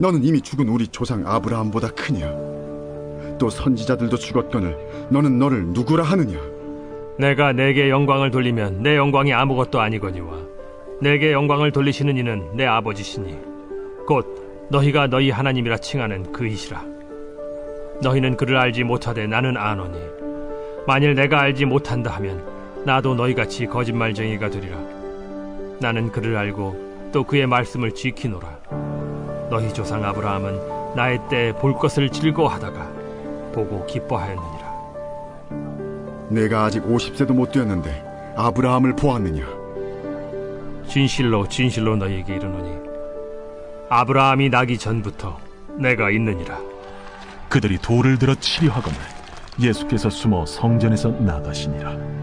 너는 이미 죽은 우리 조상 아브라함보다 크냐? 또 선지자들도 죽었거늘 너는 너를 누구라 하느냐? 내가 내게 영광을 돌리면 내 영광이 아무것도 아니거니와 내게 영광을 돌리시는 이는 내 아버지시니 곧 너희가 너희 하나님이라 칭하는 그이시라. 너희는 그를 알지 못하되 나는 아노니 만일 내가 알지 못한다 하면 나도 너희같이 거짓말쟁이가 되리라. 나는 그를 알고 또 그의 말씀을 지키노라. 너희 조상 아브라함은 나의 때에 볼 것을 즐거워하다가 보고 기뻐하였느니라. 내가 아직 50세도 못 되었는데 아브라함을 보았느냐? 진실로 진실로 너희에게 이르노니 아브라함이 나기 전부터 내가 있느니라. 그들이 돌을 들어 치려 하거늘 예수께서 숨어 성전에서 나가시니라.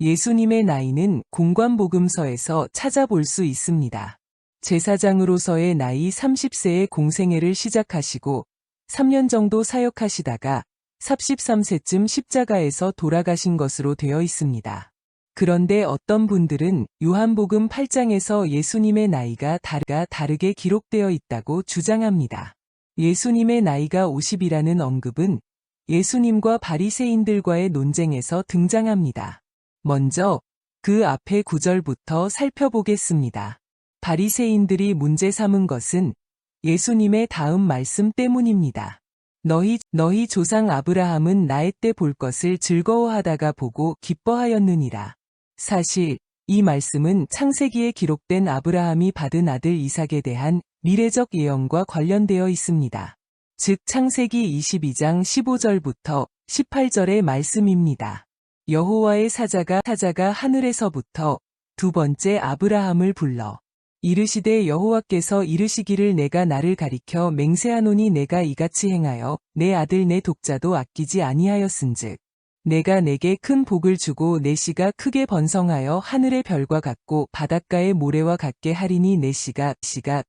예수님의 나이는 공관복음서에서 찾아볼 수 있습니다. 제사장으로서의 나이 30세에 공생애를 시작하시고 3년 정도 사역하시다가 33세쯤 십자가에서 돌아가신 것으로 되어 있습니다. 그런데 어떤 분들은 요한복음 8장에서 예수님의 나이가 다르게 기록되어 있다고 주장합니다. 예수님의 나이가 50이라는 언급은 예수님과 바리새인들과의 논쟁에서 등장합니다. 먼저 그 앞에 구절부터 살펴보겠습니다. 바리새인들이 문제 삼은 것은 예수님의 다음 말씀 때문입니다. 너희 조상 아브라함은 나의 때 볼 것을 즐거워하다가 보고 기뻐하였느니라. 사실 이 말씀은 창세기에 기록된 아브라함이 받은 아들 이삭에 대한 미래적 예언과 관련되어 있습니다. 즉 창세기 22장 15절부터 18절의 말씀입니다. 여호와의 사자가 하늘에서부터 두 번째 아브라함을 불러 이르시되 여호와께서 이르시기를 내가 나를 가리켜 맹세하노니 내가 이같이 행하여 내 아들 내 독자도 아끼지 아니하였은즉 내가 내게 큰 복을 주고 내 씨가 크게 번성하여 하늘의 별과 같고 바닷가의 모래와 같게 하리니 내 씨가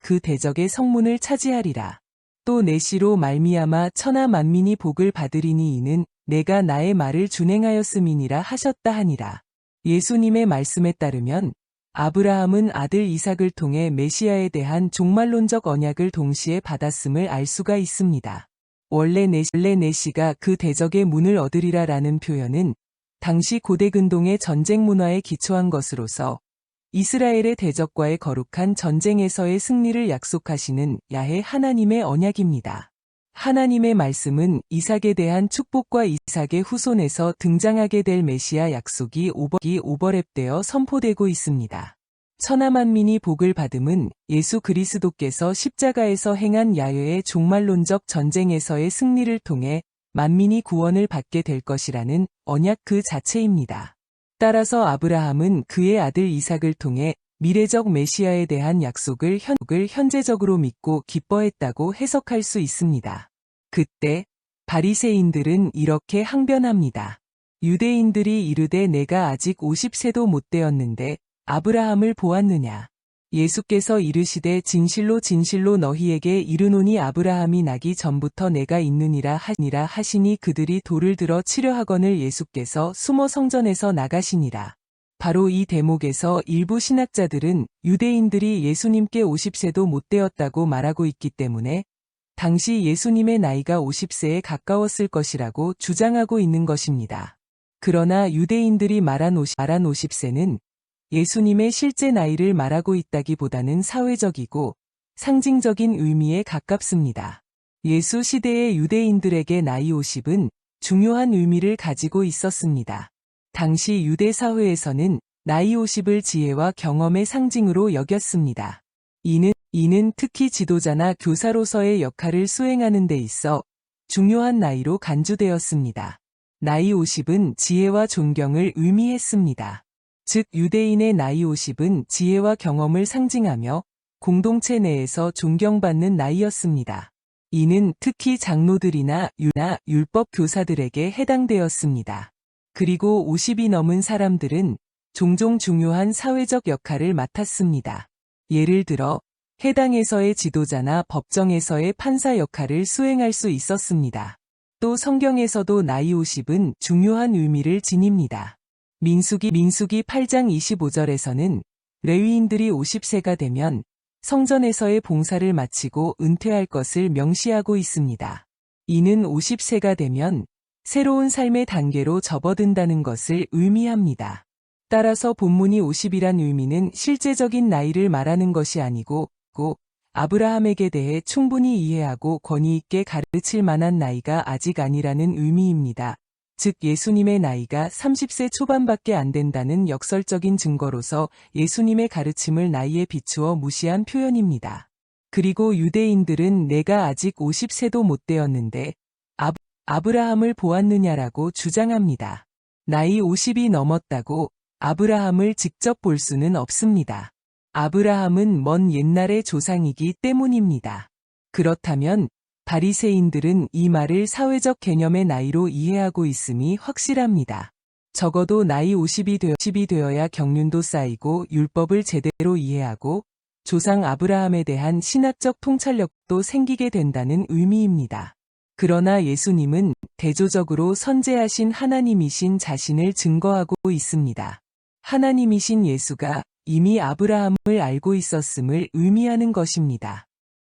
그 대적의 성문을 차지하리라. 또 내 씨로 말미암아 천하 만민이 복을 받으리니 이는 내가 나의 말을 준행하였음이니라 하셨다 하니라. 예수님의 말씀에 따르면 아브라함은 아들 이삭을 통해 메시아에 대한 종말론적 언약을 동시에 받았음을 알 수가 있습니다. 원래 내 씨가 그 대적의 문을 얻으리라 라는 표현은 당시 고대 근동의 전쟁 문화에 기초한 것으로서 이스라엘의 대적과의 거룩한 전쟁에서의 승리를 약속하시는 야훼 하나님의 언약입니다. 하나님의 말씀은 이삭에 대한 축복과 이삭의 후손에서 등장하게 될 메시아 약속이 오버랩되어 선포되고 있습니다. 천하 만민이 복을 받음은 예수 그리스도께서 십자가에서 행한 야훼의 종말론적 전쟁에서의 승리를 통해 만민이 구원을 받게 될 것이라는 언약 그 자체입니다. 따라서 아브라함은 그의 아들 이삭을 통해 미래적 메시아에 대한 약속을 현재적으로 믿고 기뻐했다고 해석할 수 있습니다. 그때 바리새인들은 이렇게 항변합니다. 유대인들이 이르되 내가 아직 50세도 못 되었는데 아브라함을 보았느냐. 예수께서 이르시되 진실로 진실로 너희에게 이르노니 아브라함이 나기 전부터 내가 있느니라 하시니 그들이 돌을 들어 치려 하거늘 예수께서 숨어 성전에서 나가시니라. 바로 이 대목에서 일부 신학자들은 유대인들이 예수님께 50세도 못 되었다고 말하고 있기 때문에 당시 예수님의 나이가 50세에 가까웠을 것이라고 주장하고 있는 것입니다. 그러나 유대인들이 말한 50세는 예수님의 실제 나이를 말하고 있다기보다는 사회적이고 상징적인 의미에 가깝습니다. 예수 시대의 유대인들에게 나이 50은 중요한 의미를 가지고 있었습니다. 당시 유대 사회에서는 나이 50을 지혜와 경험의 상징으로 여겼습니다. 이는 특히 지도자나 교사로서의 역할을 수행하는 데 있어 중요한 나이로 간주되었습니다. 나이 50은 지혜와 존경을 의미했습니다. 즉 유대인의 나이 50은 지혜와 경험을 상징하며 공동체 내에서 존경받는 나이였습니다. 이는 특히 장로들이나 율법 교사들에게 해당되었습니다. 그리고 50이 넘은 사람들은 종종 중요한 사회적 역할을 맡았습니다. 예를 들어 해당에서의 지도자나 법정에서의 판사 역할을 수행할 수 있었습니다. 또 성경에서도 나이 50은 중요한 의미를 지닙니다. 민수기 8장 25절에서는 레위인들이 50세가 되면 성전에서의 봉사를 마치고 은퇴할 것을 명시하고 있습니다. 이는 50세가 되면 새로운 삶의 단계로 접어든다는 것을 의미합니다. 따라서 본문이 50이란 의미는 실제적인 나이를 말하는 것이 아니고 꼭 아브라함에게 대해 충분히 이해하고 권위 있게 가르칠 만한 나이가 아직 아니라는 의미입니다. 즉 예수님의 나이가 30세 초반밖에 안 된다는 역설적인 증거로서 예수님의 가르침을 나이에 비추어 무시한 표현입니다. 그리고 유대인들은 내가 아직 50세도 못 되었는데 아브라함을 보았느냐라고 주장합니다. 나이 50이 넘었다고 아브라함을 직접 볼 수는 없습니다. 아브라함은 먼 옛날의 조상이기 때문입니다. 그렇다면 바리새인들은 이 말을 사회적 개념의 나이로 이해하고 있음이 확실합니다. 적어도 나이 50이 되어야 경륜도 쌓이고 율법을 제대로 이해하고 조상 아브라함에 대한 신학적 통찰력도 생기게 된다는 의미입니다. 그러나 예수님은 대조적으로 선재하신 하나님이신 자신을 증거하고 있습니다. 하나님이신 예수가 이미 아브라함을 알고 있었음을 의미하는 것입니다.